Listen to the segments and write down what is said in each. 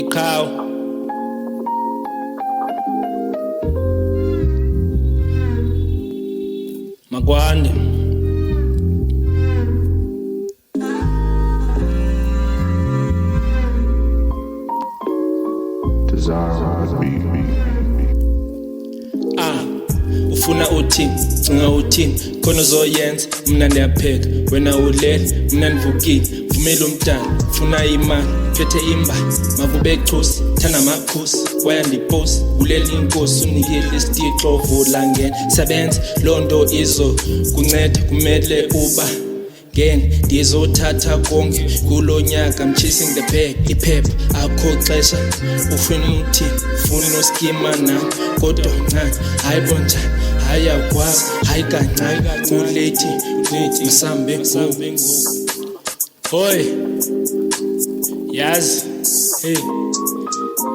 iqhawe makwande ufuna uthini cinga uthini khona uzoyenza mina ndiyapheka wena ulele mina ndivukile vumela umntana funa imali phethe imbali makube chusi thana makhusi wayandiposi ulele inkosi unikile isitixo vula ngena sebenza loo nto izo kunceda kumele uba ngene ndizothatha konke kulo nyaka I'm chasing the bag iphepha akho xesha ufuna uthini funa uskima nam kodwa ncane hayi bonjani hayakwazi hayi kancane kulethi msambe hoy yazi hey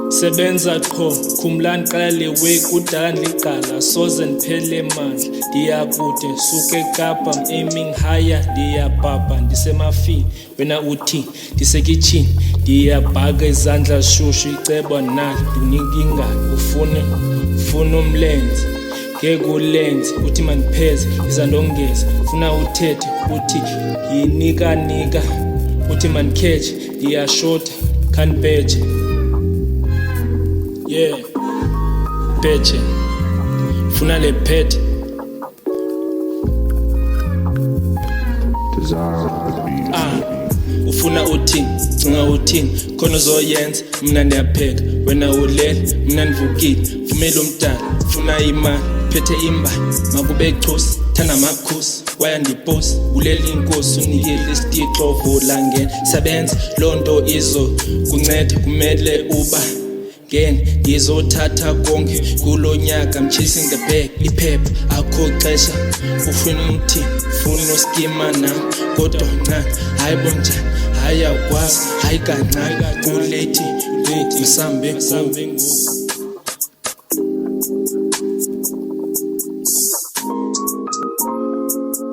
sebenza qho khumlani qala lewe kudala ndiqala soze ndiphele mandla ndiyakude suke Kapa aiming higher ndiyabhabha ndisemafini wena uthi ndisekitchini ndiyabhaka izandla shushu iceba nali ndinika ingalo ufuna umlenze ngekulenze uthi mandipheze izandongeza funa uthethe uthi yinika uthi mandikhethe ndiyashota kanibheje yeah beche funa le pet ufuna uthini cinga uthini khona uzoyenza mina ndiyapheka wena ulele mina ndivukile vumela umntana funa imali phethe imbali makube chusi thana makhusi wayandiposi ulele inkosi unikile isitixo vula ngena sebenza loo nto izo kunceda kumele uba ngene ndizothatha konke kulo nyaka I'm chasing the bag iphepha akho xesha ufuna uthini funa uskima nam kodwa ncane hayi bonjani hayakwazi hayi kancane kulethi msambe